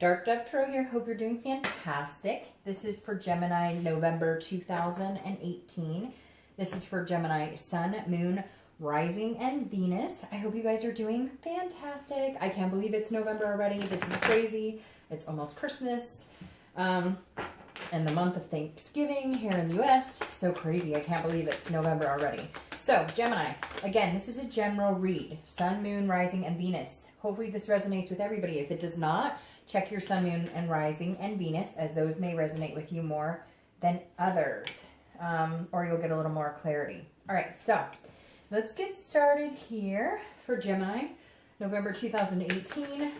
Dark Dove Tarot here. Hope you're doing fantastic. This is for Gemini, November 2018. This is for Gemini, Sun, Moon, Rising, and Venus. I hope you guys are doing fantastic. I can't believe it's November already. This is crazy. It's almost Christmas. And the month of Thanksgiving here in the US. So crazy. I can't believe it's November already. So, Gemini, again, this is a general read. Sun, Moon, Rising, and Venus. Hopefully this resonates with everybody. If it does not, check your Sun, Moon, and Rising and Venus, as those may resonate with you more than others. Or you'll get a little more clarity. All right, so let's get started here for Gemini, November 2018.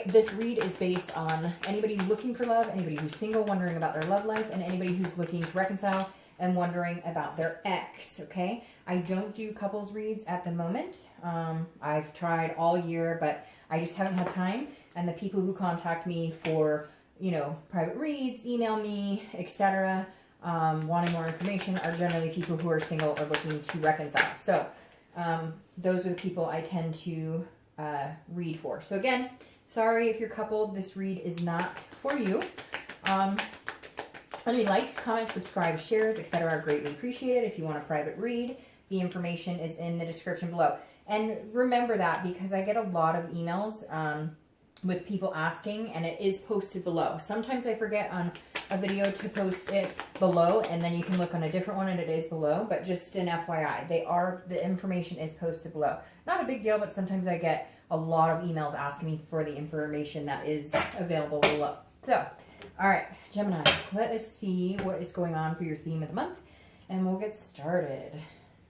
This read is based on anybody looking for love, anybody who's single, wondering about their love life, and anybody who's looking to reconcile and wondering about their ex, okay? I don't do couples reads at the moment. I've tried all year, but I just haven't had time. And the people who contact me for, you know, private reads, email me, etc., wanting more information are generally people who are single or looking to reconcile. So those are the people I tend to read for. So again, sorry if you're coupled, this read is not for you. Any likes, comments, subscribe, shares, etc. are greatly appreciated. If you want a private read, the information is in the description below. And remember that, because I get a lot of emails with people asking, and it is posted below. Sometimes I forget on a video to post it below, and then you can look on a different one and it is below, but just an FYI, the information is posted below. Not a big deal, but sometimes I get a lot of emails asking me for the information that is available below. So, all right, Gemini, let us see what is going on for your theme of the month, and we'll get started.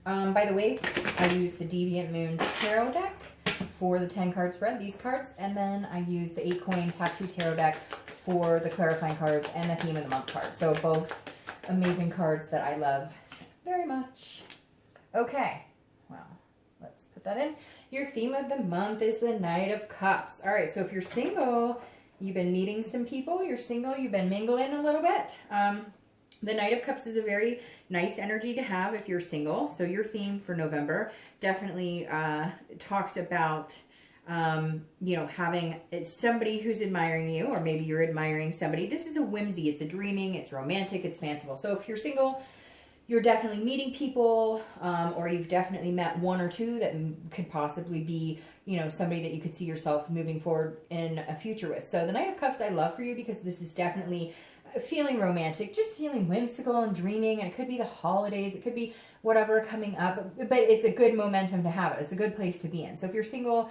By the way, I use the Deviant Moon Tarot deck for the 10-card spread, these cards, and then I use the 8-coin Tattoo Tarot deck for the clarifying cards and the theme of the month card. So both amazing cards that I love very much. Okay, well, let's put that in. Your theme of the month is the Knight of Cups. All right, so if you're single, you've been meeting some people, you're single, you've been mingling a little bit. The Knight of Cups is a very nice energy to have if you're single. So your theme for November definitely talks about, you know, having somebody who's admiring you, or maybe you're admiring somebody. This is a whimsy. It's a dreaming. It's romantic. It's fanciful. So if you're single, you're definitely meeting people, or you've definitely met one or two that could possibly be, you know, somebody that you could see yourself moving forward in a future with. So the Knight of Cups I love for you, because this is definitely feeling romantic, just feeling whimsical and dreaming, and it could be the holidays, it could be whatever coming up, but it's a good momentum to have it. It's a good place to be in. So if you're single,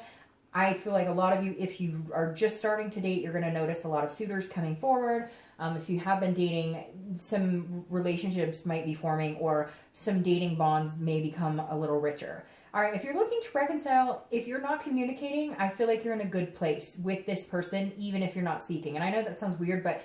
I feel like a lot of you, if you are just starting to date, you're going to notice a lot of suitors coming forward. If you have been dating, some relationships might be forming, or some dating bonds may become a little richer. All right, if you're looking to reconcile, if you're not communicating, I feel like you're in a good place with this person, even if you're not speaking. And I know that sounds weird, but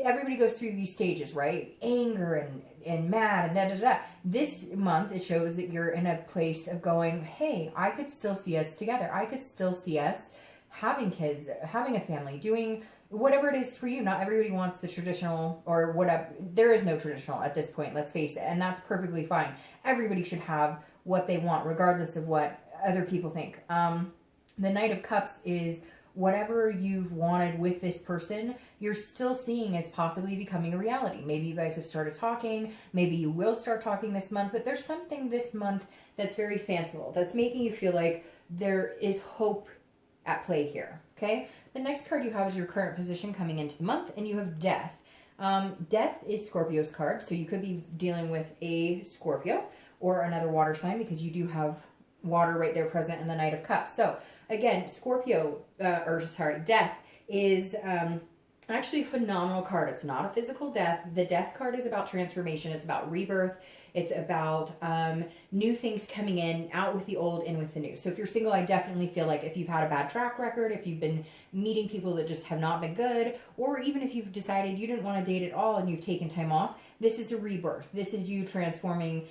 everybody goes through these stages, right? Anger and mad and da-da-da. This month, it shows that you're in a place of going, hey, I could still see us together. I could still see us having kids, having a family, doing whatever it is for you. Not everybody wants the traditional, or whatever. There is no traditional at this point, let's face it. And that's perfectly fine. Everybody should have what they want, regardless of what other people think. The Knight of Cups is whatever you've wanted with this person, you're still seeing as possibly becoming a reality. Maybe you guys have started talking. Maybe you will start talking this month. But there's something this month that's very fanciful, that's making you feel like there is hope at play here. Okay? The next card you have is your current position coming into the month, and you have Death. Death is Scorpio's card, so you could be dealing with a Scorpio or another water sign, because you do have water right there present in the Knight of Cups. So again, Death is actually a phenomenal card. It's not a physical death. The Death card is about transformation. It's about rebirth. It's about new things coming in, out with the old, in with the new. So if you're single, I definitely feel like if you've had a bad track record, if you've been meeting people that just have not been good, or even if you've decided you didn't want to date at all and you've taken time off, this is a rebirth. This is you transforming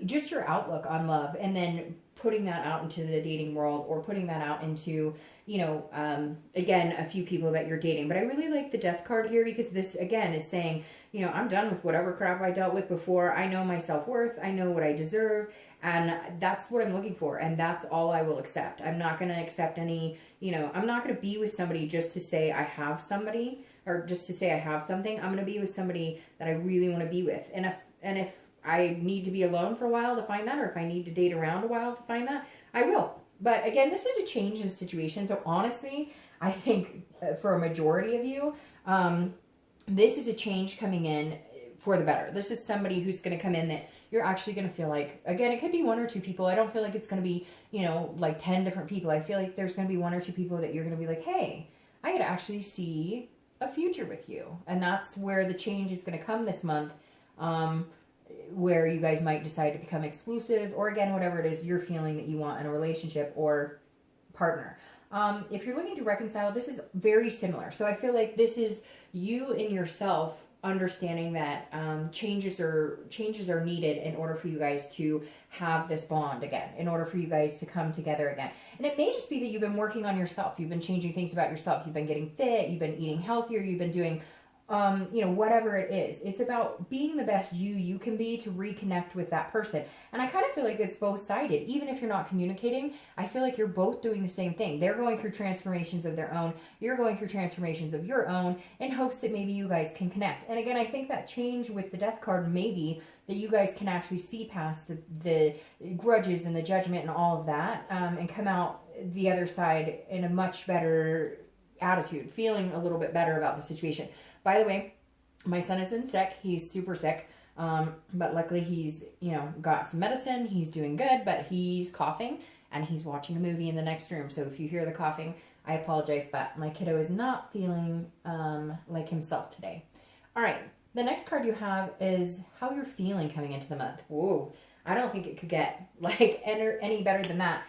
just your outlook on love, and then putting that out into the dating world, or putting that out into, you know, again, a few people that you're dating. But I really like the Death card here, because this, again, is saying, you know, I'm done with whatever crap I dealt with before. I know my self-worth. I know what I deserve. And that's what I'm looking for. And that's all I will accept. I'm not going to accept any, you know, I'm not going to be with somebody just to say I have somebody, or just to say I have something. I'm going to be with somebody that I really want to be with. And if I need to be alone for a while to find that, or if I need to date around a while to find that, I will. But again, this is a change in situation. So honestly, I think for a majority of you, this is a change coming in for the better. This is somebody who's going to come in that you're actually going to feel like, again, it could be 1 or 2 people. I don't feel like it's going to be, you know, like 10 different people. I feel like there's going to be 1 or 2 people that you're going to be like, hey, I could actually see a future with you. And that's where the change is going to come this month, where you guys might decide to become exclusive, or again, whatever it is you're feeling that you want in a relationship or partner. If you're looking to reconcile, this is very similar. So I feel like this is you and yourself understanding that changes are needed in order for you guys to have this bond again, in order for you guys to come together again. And it may just be that you've been working on yourself. You've been changing things about yourself. You've been getting fit. You've been eating healthier. You've been doing you know, whatever it is. It's about being the best you can be to reconnect with that person. And I kind of feel like it's both-sided. Even if you're not communicating, I feel like you're both doing the same thing. They're going through transformations of their own. You're going through transformations of your own, in hopes that maybe you guys can connect. And again, I think that change with the Death card may be that you guys can actually see past the grudges and the judgment and all of that, and come out the other side in a much better attitude, feeling a little bit better about the situation. By the way, my son has been sick. He's super sick. But luckily he's, you know, got some medicine. He's doing good, but he's coughing and he's watching a movie in the next room. So if you hear the coughing, I apologize, but my kiddo is not feeling like himself today. All right. The next card you have is how you're feeling coming into the month. Whoa. I don't think it could get like any better than that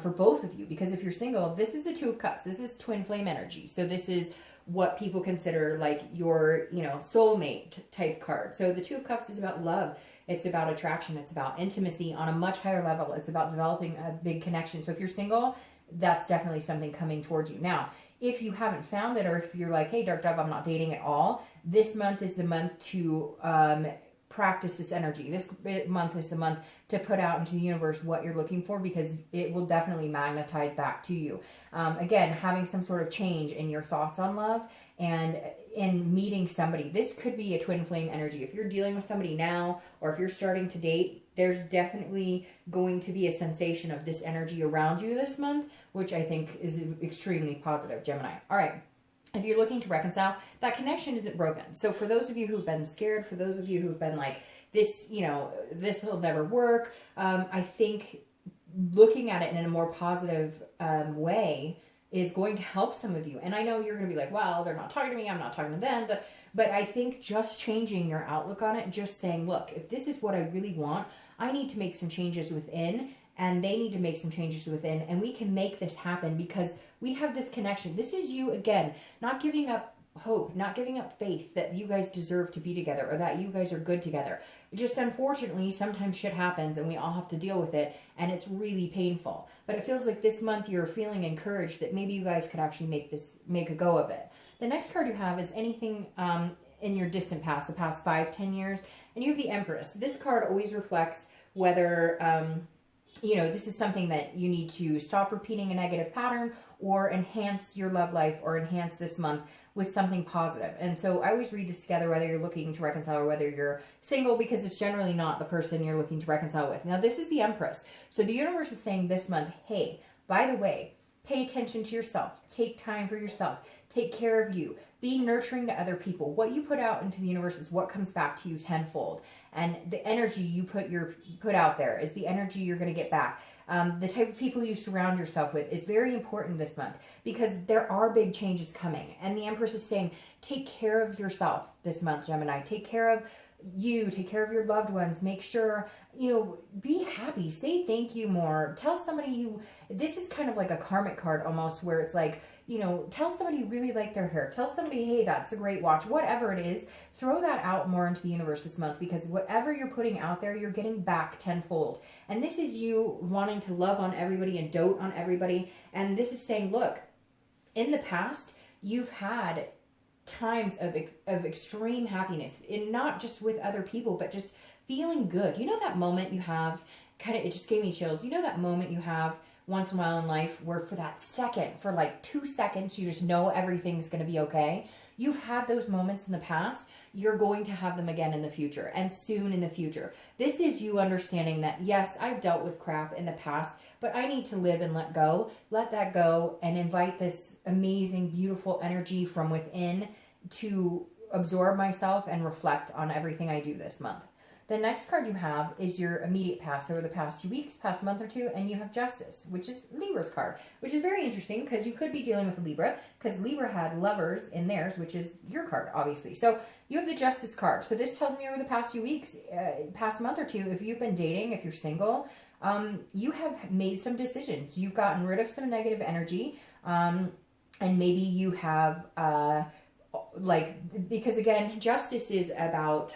for both of you, because if you're single, this is the 2 of Cups. This is twin flame energy. So this is what people consider like your, you know, soulmate type card. So the 2 of Cups is about love. It's about attraction. It's about intimacy on a much higher level. It's about developing a big connection. So if you're single, that's definitely something coming towards you. Now, if you haven't found it, or if you're like, hey, Dark Dove, I'm not dating at all, this month is the month to practice this energy. This month is the month to put out into the universe what you're looking for, because it will definitely magnetize back to you. Again, having some sort of change in your thoughts on love and in meeting somebody. This could be a twin flame energy. If you're dealing with somebody now, or if you're starting to date, there's definitely going to be a sensation of this energy around you this month, which I think is extremely positive, Gemini. All right. If you're looking to reconcile, that connection isn't broken. So for those of you who've been scared, for those of you who've been like, this, you know, this will never work, I think looking at it in a more positive way is going to help some of you. And I know you're going to be like, well, they're not talking to me, I'm not talking to them. But I think just changing your outlook on it, just saying, look, if this is what I really want, I need to make some changes within, and they need to make some changes within, and we can make this happen because we have this connection. This is you, again, not giving up hope, not giving up faith that you guys deserve to be together, or that you guys are good together. Just unfortunately, sometimes shit happens and we all have to deal with it, and it's really painful. But it feels like this month you're feeling encouraged that maybe you guys could actually make a go of it. The next card you have is anything in your distant past, the past 5-10 years, and you have the Empress. This card always reflects whether you know, this is something that you need to stop repeating a negative pattern, or enhance your love life, or enhance this month with something positive. And so I always read this together, whether you're looking to reconcile or whether you're single, because it's generally not the person you're looking to reconcile with. Now, this is the Empress. So the universe is saying this month, hey, by the way, pay attention to yourself. Take time for yourself. Take care of you. Be nurturing to other people. What you put out into the universe is what comes back to you tenfold. And the energy you put out there is the energy you're going to get back. The type of people you surround yourself with is very important this month, because there are big changes coming. And the Empress is saying, take care of yourself this month, Gemini. Take care of you, take care of your loved ones, make sure, be happy, say thank you more, tell somebody this is kind of like a karmic card almost, where it's like, tell somebody you really like their hair, tell somebody, hey, that's a great watch, whatever it is, throw that out more into the universe this month, because whatever you're putting out there, you're getting back tenfold. And this is you wanting to love on everybody and dote on everybody. And this is saying, look, in the past, you've had times of extreme happiness, and not just with other people, but just feeling good. That moment you have, it just gave me chills. That moment you have once in a while in life where for that second, for like 2 seconds, you just know everything's going to be okay. You've had those moments in the past. You're going to have them again in the future, and soon in the future. This is you understanding that, yes, I've dealt with crap in the past, but I need to live and let go. Let that go and invite this amazing, beautiful energy from within to absorb myself and reflect on everything I do this month. The next card you have is your immediate past, over the past few weeks, past month or two, and you have Justice, which is Libra's card, which is very interesting because you could be dealing with a Libra, because Libra had Lovers in theirs, which is your card, obviously. So you have the Justice card. So this tells me over the past few weeks, past month or two, if you've been dating, if you're single, you have made some decisions. You've gotten rid of some negative energy, and maybe you have, because again, Justice is about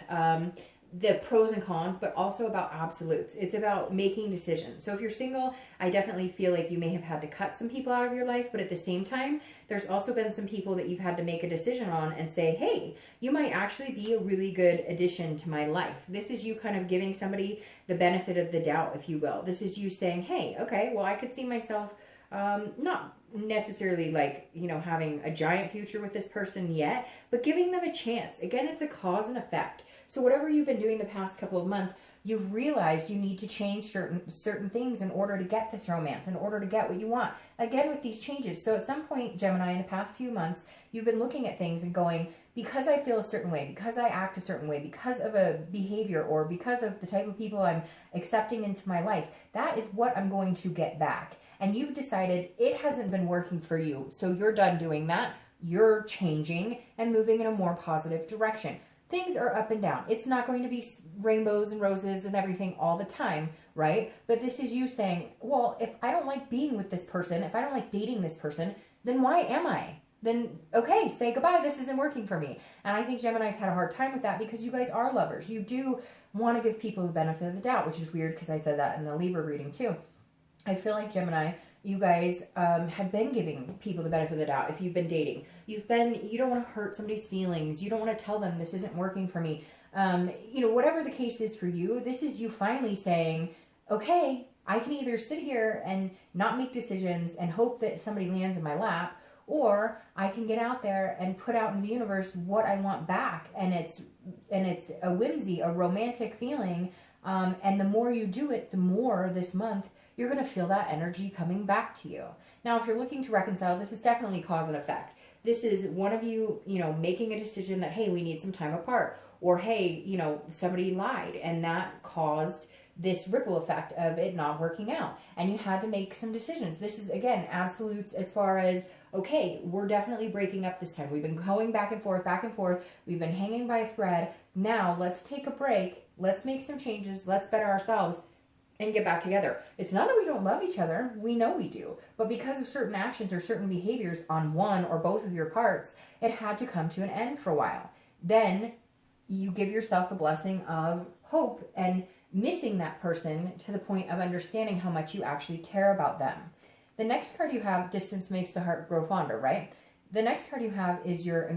the pros and cons, but also about absolutes. It's about making decisions. So if you're single, I definitely feel like you may have had to cut some people out of your life, but at the same time, there's also been some people that you've had to make a decision on and say, hey, you might actually be a really good addition to my life. This is you kind of giving somebody the benefit of the doubt, if you will. This is you saying, hey, okay, well, I could see myself not necessarily having a giant future with this person yet, but giving them a chance. Again, it's a cause and effect. So whatever you've been doing the past couple of months, you've realized you need to change certain things in order to get this romance, in order to get what you want. Again, with these changes. So at some point, Gemini, in the past few months, you've been looking at things and going, because I feel a certain way, because I act a certain way, because of a behavior, or because of the type of people I'm accepting into my life, that is what I'm going to get back. And you've decided it hasn't been working for you. So you're done doing that. You're changing and moving in a more positive direction. Things are up and down. It's not going to be rainbows and roses and everything all the time, right? But this is you saying, well, if I don't like being with this person, if I don't like dating this person, then why am I? Then, okay, say goodbye. This isn't working for me. And I think Gemini's had a hard time with that, because you guys are lovers. You do want to give people the benefit of the doubt, which is weird because I said that in the Libra reading too. I feel like Gemini, you guys have been giving people the benefit of the doubt. If you've been dating, you don't want to hurt somebody's feelings. You don't want to tell them this isn't working for me. Whatever the case is for you, this is you finally saying, okay, I can either sit here and not make decisions and hope that somebody lands in my lap, or I can get out there and put out in the universe what I want back. And it's a whimsy, a romantic feeling. And the more you do it, the more this month you're going to feel that energy coming back to you. Now, if you're looking to reconcile, this is definitely cause and effect. This is one of you, making a decision that, hey, we need some time apart. Or, hey, somebody lied, and that caused this ripple effect of it not working out. And you had to make some decisions. This is, again, absolutes as far as, okay, we're definitely breaking up this time. We've been going back and forth, back and forth. We've been hanging by a thread. Now, let's take a break. Let's make some changes. Let's better ourselves and get back together. It's not that we don't love each other. We know we do. But because of certain actions or certain behaviors on one or both of your parts, it had to come to an end for a while. Then you give yourself the blessing of hope and missing that person to the point of understanding how much you actually care about them. The next card you have, distance makes the heart grow fonder, right? The next card you have is your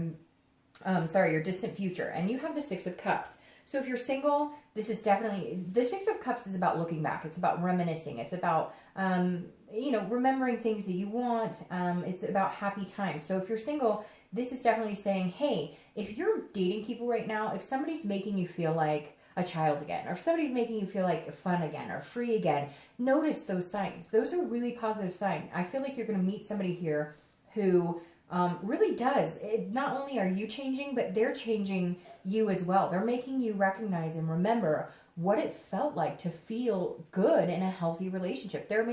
distant future. And you have the Six of Cups. So if you're single, this is definitely, the Six of Cups is about looking back. It's about reminiscing. It's about, remembering things that you want. It's about happy times. So if you're single, this is definitely saying, hey, if you're dating people right now, if somebody's making you feel like a child again, or if somebody's making you feel like fun again or free again, notice those signs. Those are really positive signs. I feel like you're going to meet somebody here who really does. Not only are you changing, but they're changing you as well. They're making you recognize and remember what it felt like to feel good in a healthy relationship. They're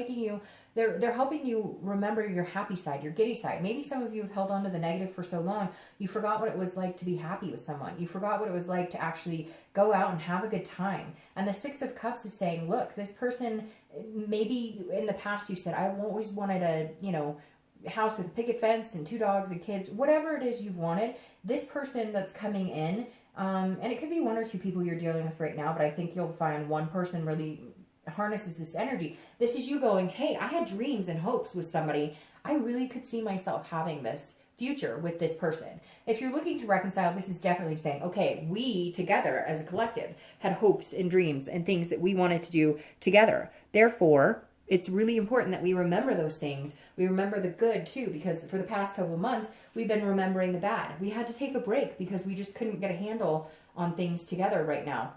They're helping you remember your happy side, your giddy side. Maybe some of you have held on to the negative for so long, you forgot what it was like to be happy with someone. You forgot what it was like to actually go out and have a good time. And the Six of Cups is saying, look, this person, maybe in the past you said, I always wanted a, you know, house with a picket fence and 2 dogs and kids, whatever it is you've wanted. This person that's coming in, and it could be 1 or 2 people you're dealing with right now, but I think you'll find one person really harnesses this energy. This is you going, hey, I had dreams and hopes with somebody. I really could see myself having this future with this person. If you're looking to reconcile, this is definitely saying, okay, we together as a collective had hopes and dreams and things that we wanted to do together. Therefore, it's really important that we remember those things. We remember the good too, because for the past couple of months, we've been remembering the bad. We had to take a break because we just couldn't get a handle on things together right now.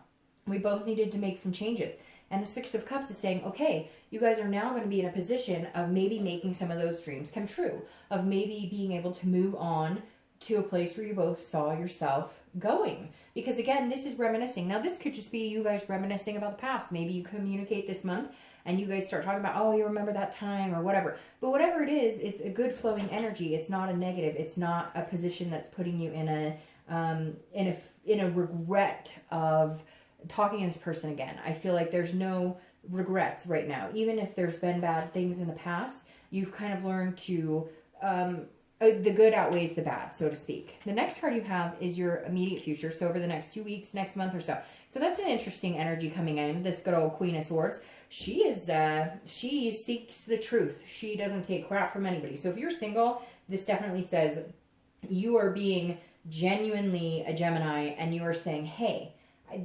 We both needed to make some changes. And the Six of Cups is saying, okay, you guys are now going to be in a position of maybe making some of those dreams come true, of maybe being able to move on to a place where you both saw yourself going. Because again, this is reminiscing. Now, this could just be you guys reminiscing about the past. Maybe you communicate this month and you guys start talking about, oh, you remember that time or whatever. But whatever it is, it's a good flowing energy. It's not a negative. It's not a position that's putting you in a regret of talking to this person again. I feel like there's no regrets right now. Even if there's been bad things in the past, you've kind of learned to, the good outweighs the bad, so to speak. The next card you have is your immediate future. So over the next 2 weeks, next month or so. So that's an interesting energy coming in. This good old Queen of Swords. She seeks the truth. She doesn't take crap from anybody. So if you're single, this definitely says you are being genuinely a Gemini and you are saying, hey,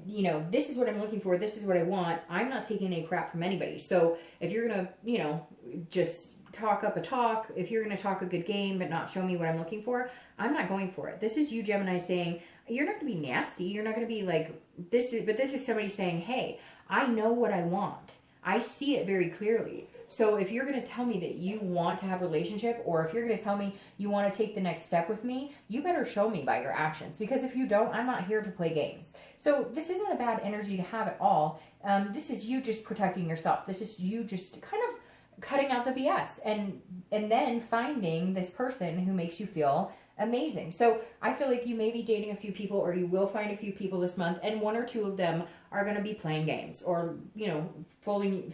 you know, this is what I'm looking for. This is what I want. I'm not taking any crap from anybody. So if you're going to, you know, just talk up a talk, if you're going to talk a good game but not show me what I'm looking for, I'm not going for it. This is you, Gemini, saying, you're not going to be nasty. You're not going to be like, this is somebody saying, hey, I know what I want. I see it very clearly. So if you're going to tell me that you want to have a relationship, or if you're going to tell me you want to take the next step with me, you better show me by your actions. Because if you don't, I'm not here to play games. So this isn't a bad energy to have at all. This is you just protecting yourself. This is you just kind of cutting out the BS and then finding this person who makes you feel amazing. So I feel like you may be dating a few people, or you will find a few people this month, and 1 or 2 of them are going to be playing games, or, you know, fooling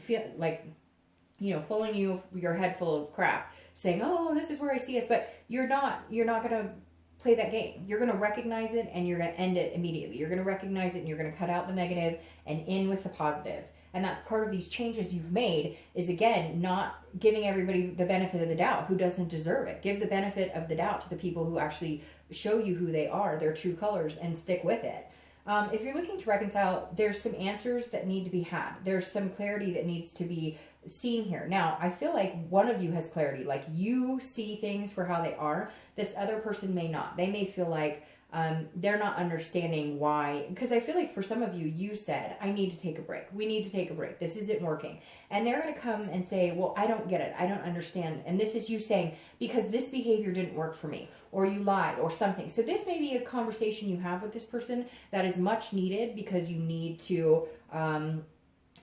you your head full of crap, saying, oh, this is where I see us. But you're not going to play that game. You're going to recognize it and you're going to end it immediately. You're going to recognize it and you're going to cut out the negative and in with the positive. And that's part of these changes you've made, is again, not giving everybody the benefit of the doubt who doesn't deserve it. Give the benefit of the doubt to the people who actually show you who they are, their true colors, and stick with it. If you're looking to reconcile, there's some answers that need to be had. There's some clarity that needs to be seen here. Now, I feel like one of you has clarity. Like, you see things for how they are. This other person may not. They may feel like they're not understanding why. Because I feel like for some of you, you said, I need to take a break. We need to take a break. This isn't working. And they're going to come and say, well, I don't get it. I don't understand. And this is you saying, because this behavior didn't work for me, or you lied, or something. So this may be a conversation you have with this person that is much needed, because you need to,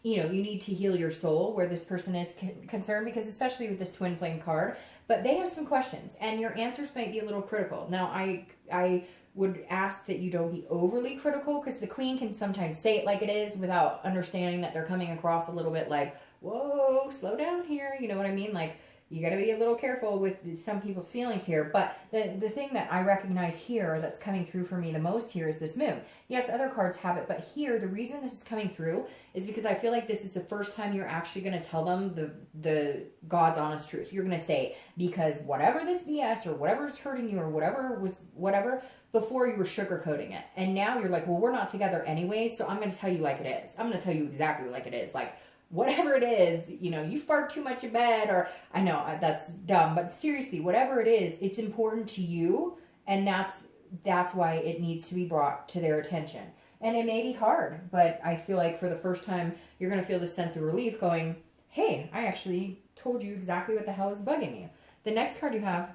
you need to heal your soul where this person is concerned, because especially with this twin flame card, but they have some questions and your answers might be a little critical. Now, I would ask that you don't be overly critical, because the queen can sometimes say it like it is without understanding that they're coming across a little bit like, whoa, slow down here. You know what I mean? Like, you got to be a little careful with some people's feelings here. But the thing that I recognize here that's coming through for me the most here is this moon. Yes, other cards have it, but here, the reason this is coming through is because I feel like this is the first time you're actually going to tell them the God's honest truth. You're going to say, because whatever this BS or whatever's hurting you or whatever, before you were sugarcoating it. And now you're like, well, we're not together anyway, so I'm going to tell you like it is. I'm going to tell you exactly like it is. Like, whatever it is, you fart too much in bed, or I know that's dumb, but seriously, whatever it is, it's important to you, and that's why it needs to be brought to their attention. And it may be hard, but I feel like for the first time, you're going to feel this sense of relief going, hey, I actually told you exactly what the hell is bugging you. The next card you have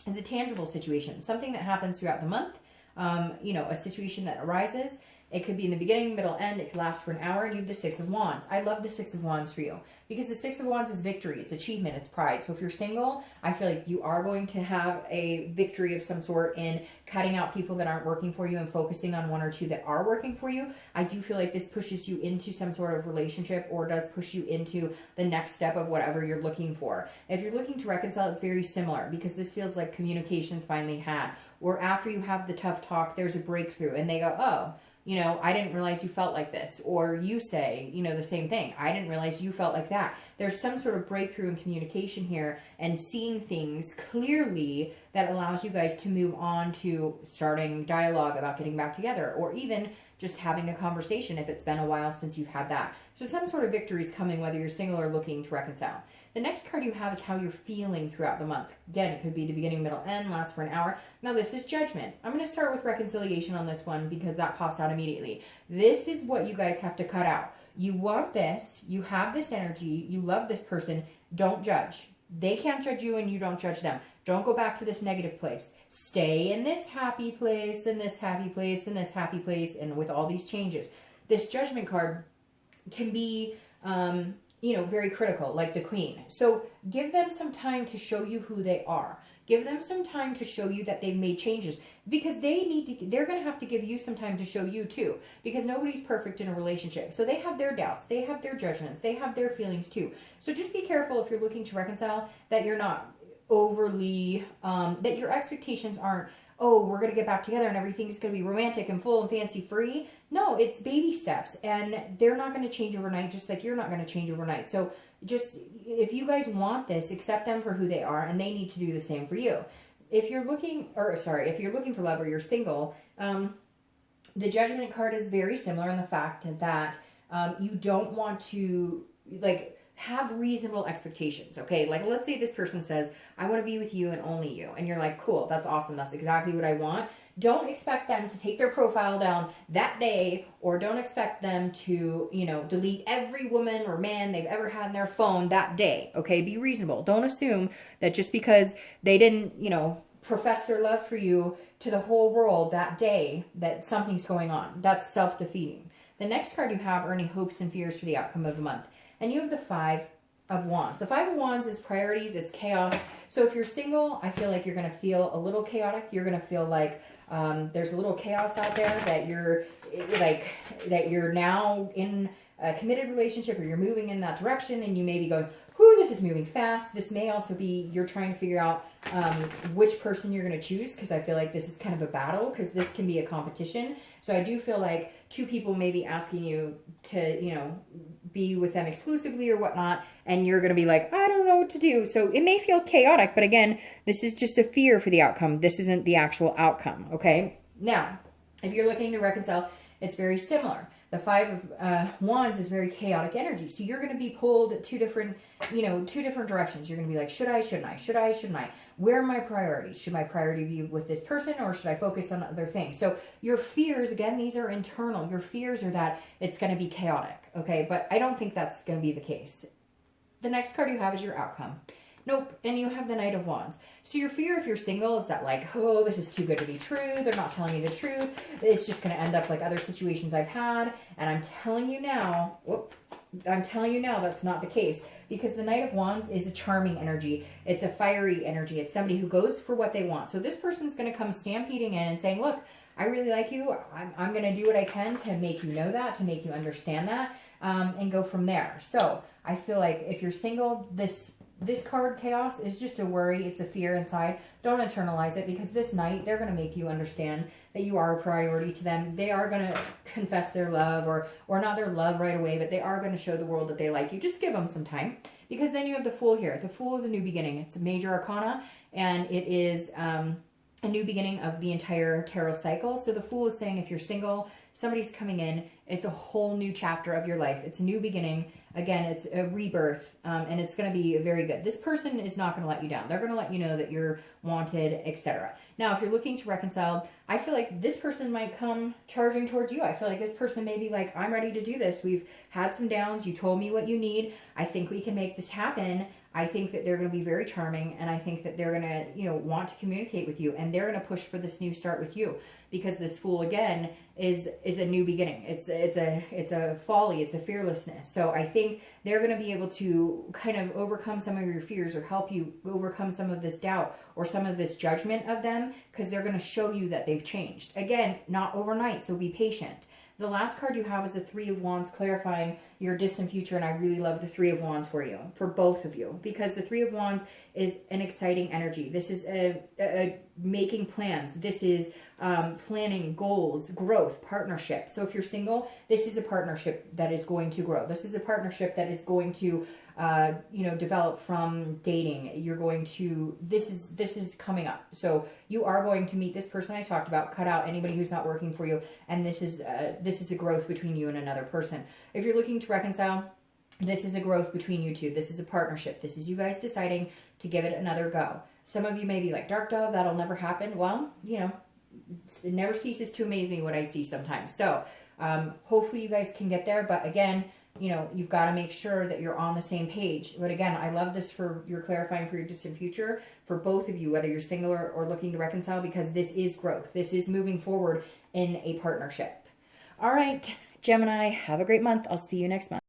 is a tangible situation, something that happens throughout the month, a situation that arises. It could be in the beginning, middle, end. It could last for an hour, and you have the Six of Wands. I love the Six of Wands for you because the Six of Wands is victory. It's achievement. It's pride. So if you're single, I feel like you are going to have a victory of some sort in cutting out people that aren't working for you and focusing on one or two that are working for you. I do feel like this pushes you into some sort of relationship or does push you into the next step of whatever you're looking for. If you're looking to reconcile, it's very similar because this feels like communication's finally had. Or after you have the tough talk, there's a breakthrough and they go, oh, you know, I didn't realize you felt like this. Or you say, you know, the same thing. I didn't realize you felt like that. There's some sort of breakthrough in communication here and seeing things clearly that allows you guys to move on to starting dialogue about getting back together, or even just having a conversation if it's been a while since you've had that. So some sort of victory is coming whether you're single or looking to reconcile. The next card you have is how you're feeling throughout the month. Again, it could be the beginning, middle, end, last for an hour. Now this is Judgment. I'm going to start with reconciliation on this one because that pops out immediately. This is what you guys have to cut out. You want this, you have this energy, you love this person, don't judge. They can't judge you and you don't judge them. Don't go back to this negative place. Stay in this happy place, and this happy place, and this happy place, and with all these changes. This Judgment card can be, you know, very critical, like the Queen. So give them some time to show you who they are. Give them some time to show you that they've made changes, because they're going to have to give you some time to show you too, because nobody's perfect in a relationship. So they have their doubts, they have their judgments, they have their feelings too. So just be careful if you're looking to reconcile that you're not overly, that your expectations aren't, oh, we're going to get back together and everything's going to be romantic and full and fancy free. No, it's baby steps, and they're not going to change overnight, just like you're not going to change overnight. So just, if you guys want this, accept them for who they are, and they need to do the same for you. If you're looking, if you're looking for love or you're single, the Judgment card is very similar in the fact that you don't want to, like, have reasonable expectations, okay? Like, let's say this person says, I want to be with you and only you. And you're like, cool, that's awesome. That's exactly what I want. Don't expect them to take their profile down that day, or don't expect them to, you know, delete every woman or man they've ever had in their phone that day, okay? Be reasonable. Don't assume that just because they didn't, you know, profess their love for you to the whole world that day that something's going on. That's self-defeating. The next card you have are any hopes and fears for the outcome of the month. And you have the Five of Wands. The Five of Wands is priorities, it's chaos. So if you're single, I feel like you're going to feel a little chaotic. You're going to feel like there's a little chaos out there, that you're now in a committed relationship, or you're moving in that direction, and you may be going, whoo, this is moving fast. This may also be you're trying to figure out which person you're going to choose, because I feel like this is kind of a battle, because this can be a competition. So I do feel like two people may be asking you to, you know, be with them exclusively or whatnot, and you're going to be like, I don't know what to do. So it may feel chaotic, but again, this is just a fear for the outcome. This isn't the actual outcome, okay? Now, if you're looking to reconcile, it's very similar. The Five of Wands is very chaotic energy. So you're going to be pulled two different directions. You're going to be like, should I, shouldn't I? Should I, shouldn't I? Where are my priorities? Should my priority be with this person, or should I focus on other things? So your fears, again, these are internal. Your fears are that it's going to be chaotic, okay? But I don't think that's going to be the case. The next card you have is your outcome. Nope. And you have the Knight of Wands. So your fear if you're single is that, like, oh, this is too good to be true. They're not telling me the truth. It's just going to end up like other situations I've had. And I'm telling you now, that's not the case. Because the Knight of Wands is a charming energy. It's a fiery energy. It's somebody who goes for what they want. So this person's going to come stampeding in and saying, look, I really like you. I'm going to do what I can to make you know that, to make you understand that, and go from there. So I feel like if you're single, this card, Chaos, is just a worry. It's a fear inside. Don't internalize it, because this night, they're going to make you understand that you are a priority to them. They are going to confess their love, or not their love right away, but they are going to show the world that they like you. Just give them some time, because then you have the Fool here. The Fool is a new beginning. It's a major arcana, and it is a new beginning of the entire tarot cycle. So the Fool is saying if you're single, somebody's coming in, it's a whole new chapter of your life. It's a new beginning. Again, it's a rebirth, and it's going to be very good. This person is not going to let you down. They're going to let you know that you're wanted, etc. Now, if you're looking to reconcile, I feel like this person might come charging towards you. I feel like this person may be like, I'm ready to do this. We've had some downs. You told me what you need. I think we can make this happen. I think that they're going to be very charming, and I think that they're going to, you know, want to communicate with you, and they're going to push for this new start with you, because this Fool again is a new beginning. It's a folly, it's a fearlessness. So I think they're going to be able to kind of overcome some of your fears, or help you overcome some of this doubt or some of this judgment of them, because they're going to show you that they've changed. Again, not overnight, so be patient. The last card you have is the Three of Wands, clarifying your distant future, and I really love the Three of Wands for you, for both of you, because the Three of Wands is an exciting energy. This is a making plans. This is planning, goals, growth, partnership. So if you're single, this is a partnership that is going to grow. This is a partnership that is going to you know, develop from dating. You're going to, this is coming up. So you are going to meet this person I talked about, cut out anybody who's not working for you. And this is a growth between you and another person. If you're looking to reconcile, this is a growth between you two. This is a partnership. This is you guys deciding to give it another go. Some of you may be like, Dark Dove, that'll never happen. Well, you know, it never ceases to amaze me what I see sometimes. So hopefully you guys can get there. But again, you know, you've got to make sure that you're on the same page. But again, I love this for your clarifying for your distant future, for both of you, whether you're single or looking to reconcile, because this is growth. This is moving forward in a partnership. All right, Gemini, have a great month. I'll see you next month.